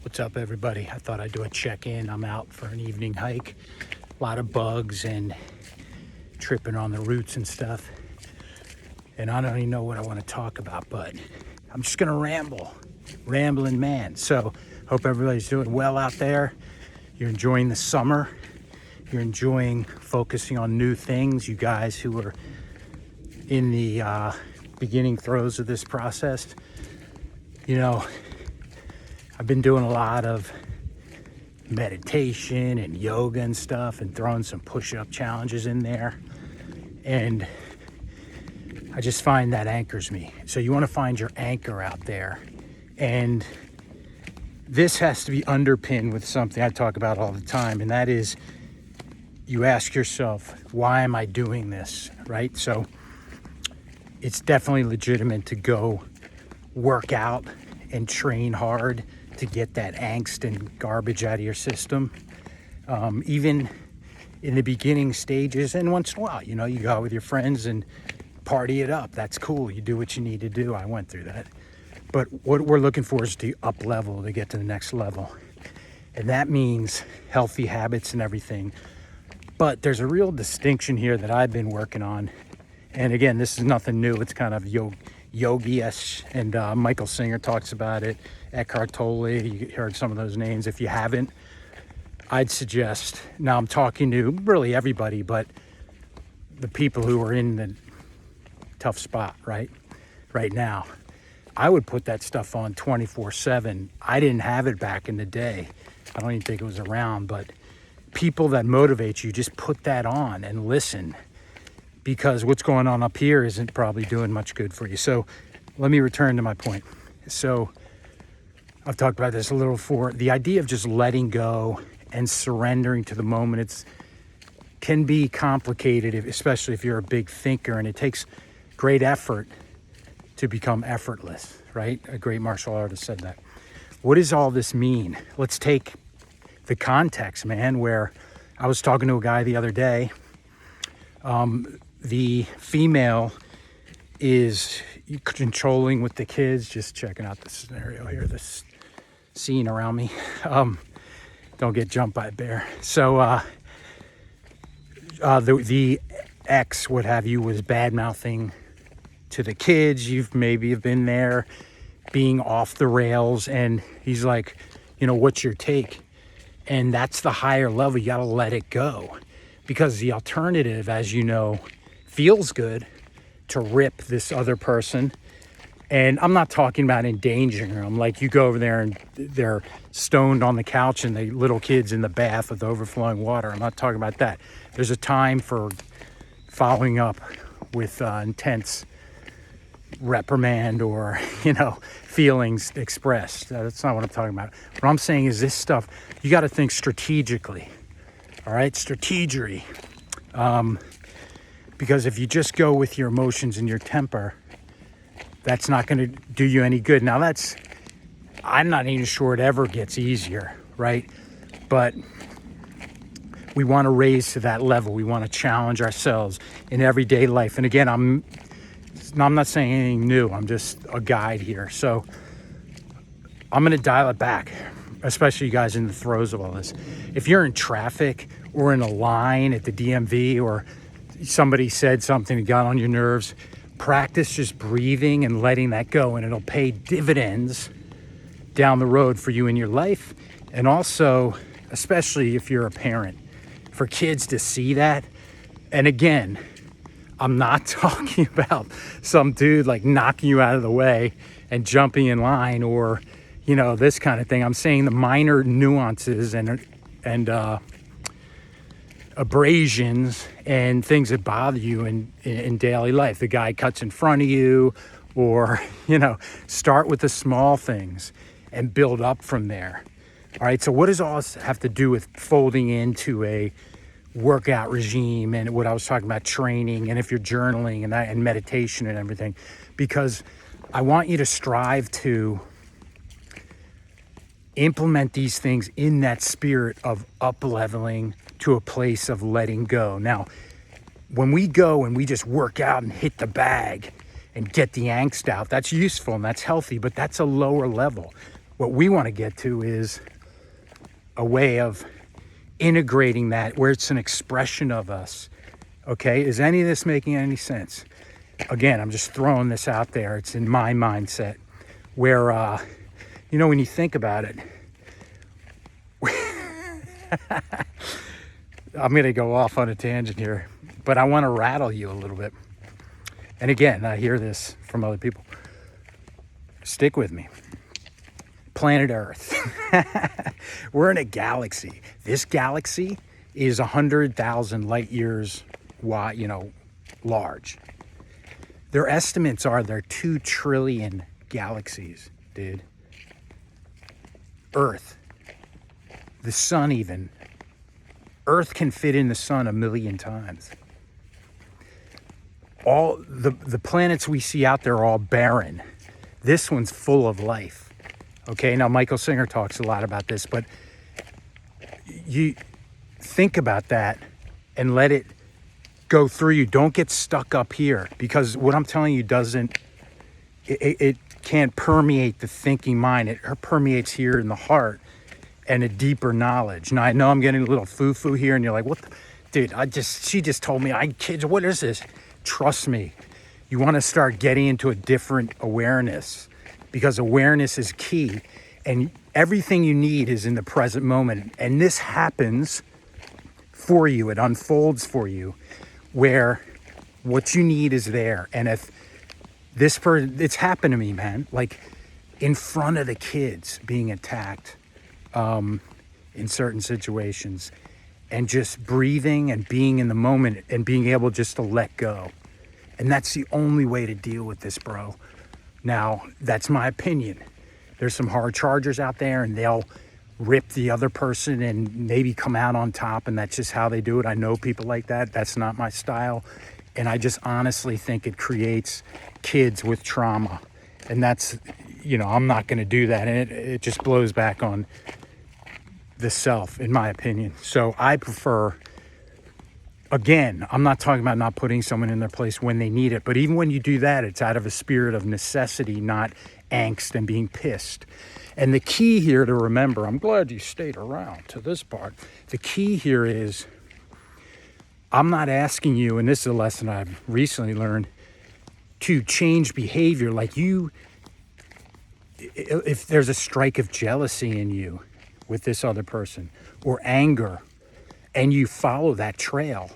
What's up, everybody? I thought I'd do a check-in. I'm out for an evening hike. A lot of bugs and tripping on the roots and stuff. And I don't even know what I want to talk about, but I'm just gonna ramble. Rambling man. So, hope everybody's doing well out there. You're enjoying the summer. You're enjoying focusing on new things. You guys who are in the beginning throes of this process, you know, I've been doing a lot of meditation and yoga and stuff and throwing some push-up challenges in there. And I just find that anchors me. So you want to find your anchor out there. And this has to be underpinned with something I talk about all the time. And that is, you ask yourself, why am I doing this, right? So it's definitely legitimate to go work out and train hard to get that angst and garbage out of your system. Even in the beginning stages, and once in a while, you know, you go out with your friends and party it up. That's cool. You do what you need to do. I went through that. But what we're looking for is to up level, to get to the next level. And that means healthy habits and everything. But there's a real distinction here that I've been working on. And again, this is nothing new. It's kind of yogi-ish, and Michael Singer talks about it. Eckhart Tolle, you heard some of those names. If you haven't, I'd suggest, now I'm talking to really everybody, but the people who are in the tough spot, right now, I would put that stuff on 24/7. I didn't have it back in the day. I don't even think it was around, but people that motivate you, just put that on and listen, because what's going on up here isn't probably doing much good for you. So let me return to my point. So I've talked about this a little before. The idea of just letting go and surrendering to the moment, can be complicated, especially if you're a big thinker, and it takes great effort to become effortless, right? A great martial artist said that. What does all this mean? Let's take the context, man, where I was talking to a guy the other day. The female is controlling with the kids, just checking out the scenario here, this scene around me. Don't get jumped by a bear. So the ex, what have you, was bad mouthing to the kids. You've maybe have been there, being off the rails, and he's like, you know, what's your take? And that's the higher level. You got to let it go, because the alternative, as you know, feels good, to rip this other person. And I'm not talking about endangering them. Like, you go over there and they're stoned on the couch and the little kid's in the bath with overflowing water. I'm not talking about that. There's a time for following up with intense reprimand or, you know, feelings expressed. That's not what I'm talking about. What I'm saying is this stuff, you got to think strategically. All right, strategery. Because if you just go with your emotions and your temper, that's not going to do you any good. Now, I'm not even sure it ever gets easier, right? But we want to raise to that level. We want to challenge ourselves in everyday life. And again, I'm not saying anything new. I'm just a guide here. So I'm going to dial it back, especially you guys in the throes of all this. If you're in traffic or in a line at the DMV, or somebody said something that got on your nerves, practice just breathing and letting that go, and it'll pay dividends down the road for you in your life. And also, especially if you're a parent, for kids to see that. And again, I'm not talking about some dude like knocking you out of the way and jumping in line, or, you know, this kind of thing. I'm saying the minor nuances and abrasions and things that bother you in daily life. The guy cuts in front of you, or, you know, start with the small things and build up from there. All right, so what does all this have to do with folding into a workout regime and what I was talking about, training, and if you're journaling and that, and meditation and everything? Because I want you to strive to implement these things in that spirit of up-leveling to a place of letting go. Now, when we go and we just work out and hit the bag and get the angst out, that's useful and that's healthy, but that's a lower level. What we want to get to is a way of integrating that where it's an expression of us. Okay, is any of this making any sense? Again, I'm just throwing this out there. It's in my mindset where, when you think about it, I'm going to go off on a tangent here, but I want to rattle you a little bit. And again, I hear this from other people. Stick with me. Planet Earth. We're in a galaxy. This galaxy is 100,000 light years wide, large. Their estimates are there are 2 trillion galaxies, dude. Earth. The sun even. Earth can fit in the sun 1 million times. All the planets we see out there are all barren. This one's full of life. Okay, now Michael Singer talks a lot about this, but you think about that and let it go through you. Don't get stuck up here, because what I'm telling you it can't permeate the thinking mind. It permeates here in the heart and a deeper knowledge. Now I know I'm getting a little foo-foo here, and you're like, what dude, she just told me, kids, what is this? Trust me, you want to start getting into a different awareness, because awareness is key, and everything you need is in the present moment. And this happens for you. It unfolds for you, where what you need is there. And if this person, it's happened to me, man, like in front of the kids being attacked in certain situations, and just breathing and being in the moment and being able just to let go. And that's the only way to deal with this, bro. Now, that's my opinion. There's some hard chargers out there, and they'll rip the other person and maybe come out on top, and that's just how they do it. I know people like that. That's not my style. And I just honestly think it creates kids with trauma. And that's, I'm not going to do that. And it just blows back on the self, in my opinion. So I prefer, again, I'm not talking about not putting someone in their place when they need it, but even when you do that, it's out of a spirit of necessity, not angst and being pissed. And the key here to remember, I'm glad you stayed around to this part. The key here is, I'm not asking you, and this is a lesson I've recently learned, to change behavior. Like if there's a strike of jealousy in you with this other person, or anger, and you follow that trail,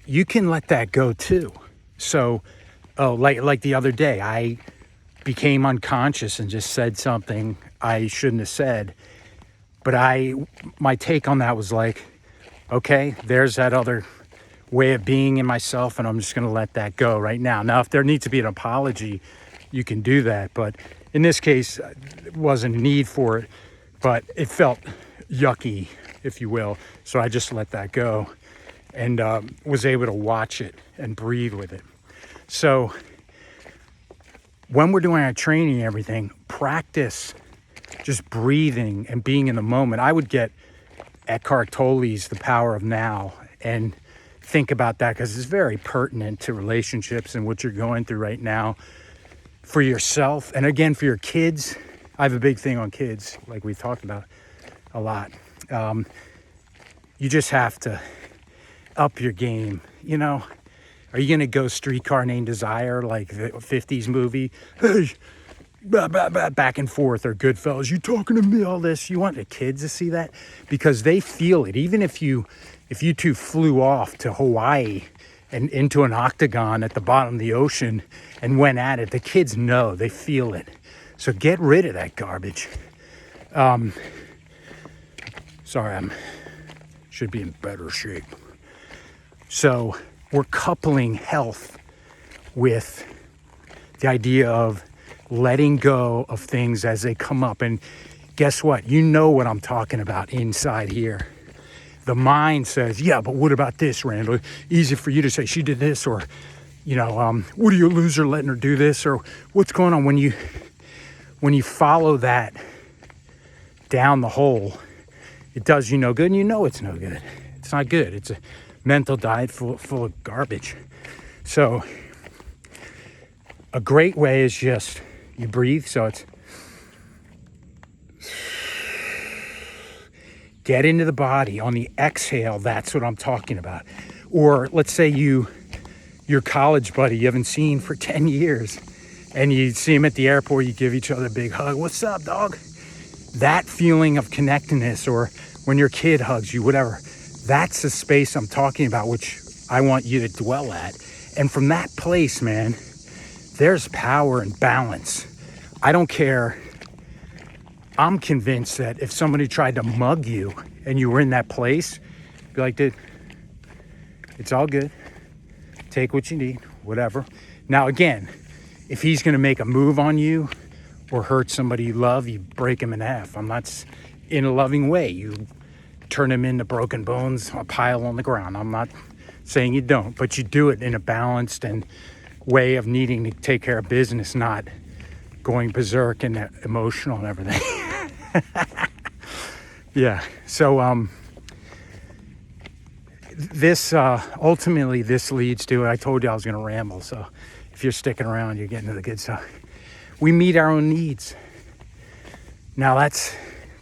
you can let that go too. So, like the other day, I became unconscious and just said something I shouldn't have said. But my take on that was like, okay, there's that other way of being in myself, and I'm just going to let that go right now. Now, if there needs to be an apology, you can do that. But in this case, it wasn't a need for it, but it felt yucky, if you will. So I just let that go and was able to watch it and breathe with it. So when we're doing our training and everything, practice just breathing and being in the moment. I would get Eckhart Tolle's The Power of Now and think about that, because it's very pertinent to relationships and what you're going through right now for yourself. And again, for your kids. I have a big thing on kids, like we talked about a lot. You just have to up your game. Are you going to go Streetcar Named Desire, like the 50s movie? Hey, back and forth, or Goodfellas, you talking to me, all this? You want the kids to see that? Because they feel it. Even if you two flew off to Hawaii and into an octagon at the bottom of the ocean and went at it, the kids know, they feel it. So get rid of that garbage. Sorry, I should be in better shape. So we're coupling health with the idea of letting go of things as they come up. And guess what? You know what I'm talking about inside here. The mind says, yeah, but what about this, Randall? Easy for you to say she did this, or, what are you, a loser, letting her do this, or what's going on? When you follow that down the hole, it does you no good, and you know it's no good. It's not good. It's a mental diet full of garbage. So a great way is just you breathe. So it's Get into the body. On the exhale, that's what I'm talking about. Or let's say your college buddy you haven't seen for 10 years and you see him at the airport, you give each other a big hug. What's up, dog? That feeling of connectedness, or when your kid hugs you, whatever, that's the space I'm talking about, which I want you to dwell at. And from that place, man, there's power and balance. I don't care. I'm convinced that if somebody tried to mug you and you were in that place, be like, dude, it's all good. Take what you need, whatever. Now, again, if he's going to make a move on you or hurt somebody you love, you break him in half. I'm not in a loving way. You turn him into broken bones, a pile on the ground. I'm not saying you don't, but you do it in a balanced and way of needing to take care of business, not going berserk and emotional and everything. Yeah. So this ultimately this leads to, I told you I was going to ramble, so if you're sticking around, you're getting to the good stuff. We meet our own needs. Now that's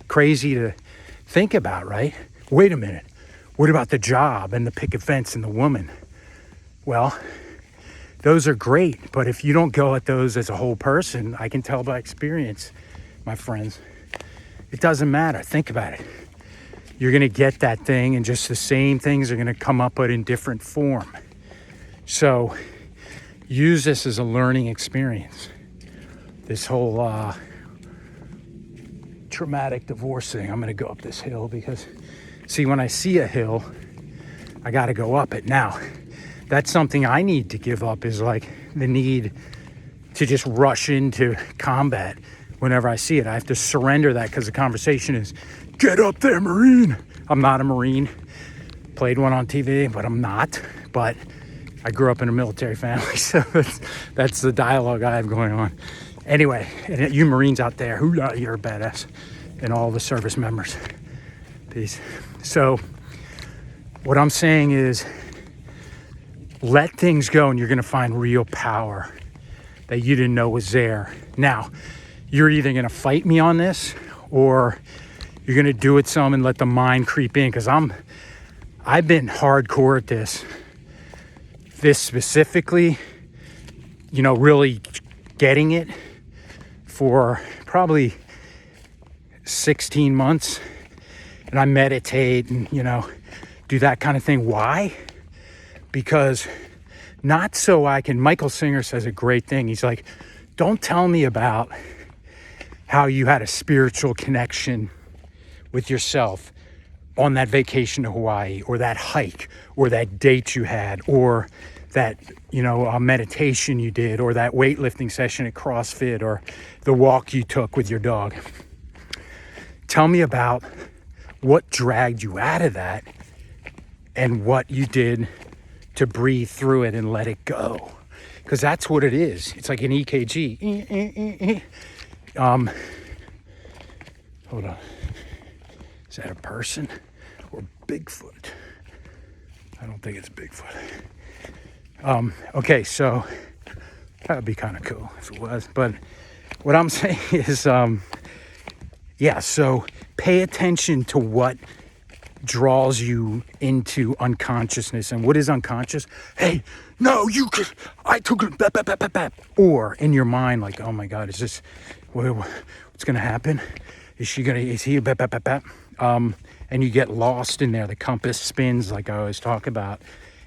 crazy to think about, right? Wait a minute. What about the job and the picket fence and the woman? Well, those are great, but if you don't go at those as a whole person, I can tell by experience, my friends, it doesn't matter. Think about it. You're going to get that thing, and just the same things are going to come up, but in different form. So use this as a learning experience. This whole traumatic divorce thing. I'm going to go up this hill because, see, when I see a hill, I got to go up it. Now, that's something I need to give up, is like the need to just rush into combat whenever I see it. I have to surrender that, because the conversation is, get up there, Marine. I'm not a Marine. Played one on TV, but I'm not. But I grew up in a military family, so that's the dialogue I have going on. Anyway, and you Marines out there, you're a badass. And all the service members, peace. So what I'm saying is, let things go, and you're going to find real power that you didn't know was there. Now, you're either going to fight me on this, or you're going to do it some and let the mind creep in, because I've been hardcore at this specifically, really getting it for probably 16 months. And I meditate and, do that kind of thing. Why? Because not so I can, Michael Singer says a great thing. He's like, don't tell me about how you had a spiritual connection with yourself on that vacation to Hawaii, or that hike, or that date you had, or that, meditation you did, or that weightlifting session at CrossFit, or the walk you took with your dog. Tell me about what dragged you out of that and what you did to breathe through it and let it go. Because that's what it is. It's like an EKG. Hold on. Is that a person or Bigfoot? I don't think it's Bigfoot. Okay, so that would be kind of cool if it was. But what I'm saying is, so pay attention to what draws you into unconsciousness. And what is unconscious? Hey, no, I took it, or in your mind, like, oh my God, is this, what's going to happen? Is he, and you get lost in there. The compass spins, like I always talk about.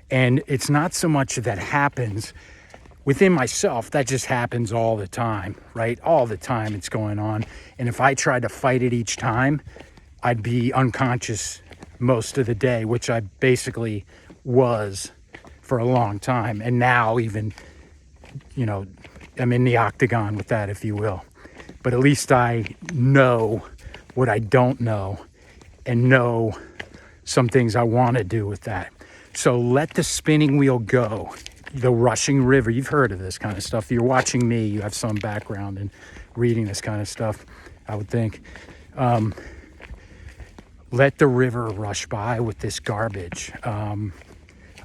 And it's not so much that happens within myself, that just happens all the time, right? All the time it's going on. And if I tried to fight it each time, I'd be unconscious most of the day, which I basically was for a long time. And now even, I'm in the octagon with that, if you will. But at least I know what I don't know, and know some things I want to do with that. So let the spinning wheel go. The rushing river, you've heard of this kind of stuff. You're watching me, you have some background in reading this kind of stuff, I would think. Let the river rush by with this garbage.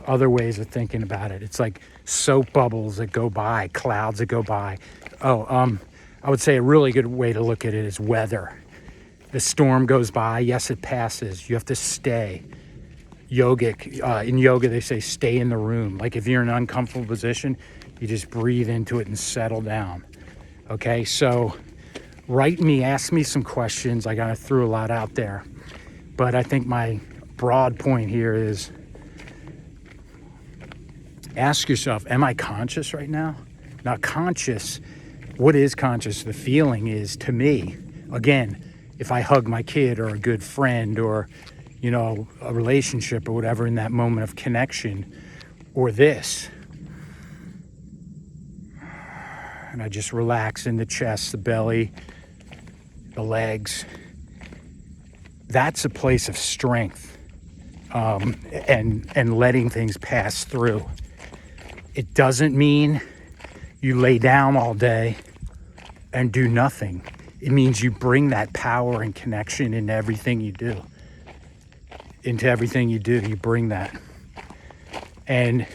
Other ways of thinking about it. It's like soap bubbles that go by, clouds that go by. I would say a really good way to look at it is weather. The storm goes by. Yes, it passes. You have to stay. In yoga, they say stay in the room. Like if you're in an uncomfortable position, you just breathe into it and settle down. Okay, so write me, ask me some questions. I kind of threw a lot out there. But I think my broad point here is ask yourself, am I conscious right now? Not conscious. What is conscious? The feeling is, to me, again, if I hug my kid or a good friend or, you know, a relationship or whatever in that moment of connection, or this, and I just relax in the chest, the belly, the legs, that's a place of strength, and letting things pass through. It doesn't mean you lay down all day and do nothing. It means you bring that power and connection into everything you do. You bring that. And,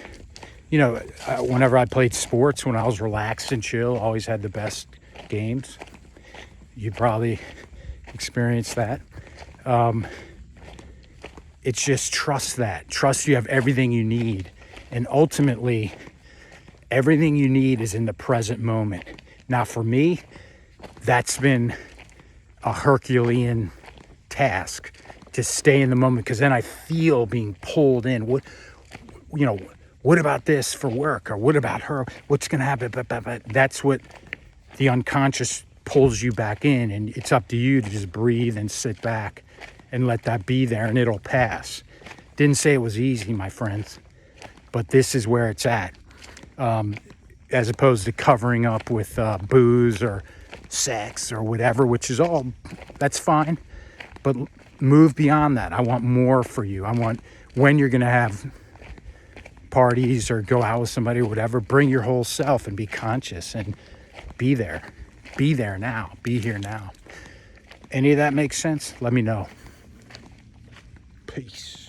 you know, whenever I played sports, when I was relaxed and chill, always had the best games. You probably experienced that. It's just trust that. Trust you have everything you need. And ultimately, everything you need is in the present moment. Now, for me, that's been a Herculean task to stay in the moment, because then I feel being pulled in. What about this for work? Or what about her? What's going to happen? That's what the unconscious pulls you back in, and it's up to you to just breathe and sit back and let that be there, and it'll pass. Didn't say it was easy, my friends, but this is where it's at. As opposed to covering up with booze or sex or whatever, which is all, that's fine. But move beyond that. I want more for you. I want, when you're going to have parties or go out with somebody or whatever, bring your whole self and be conscious and be there. Be there now. Be here now. Any of that makes sense? Let me know. Peace.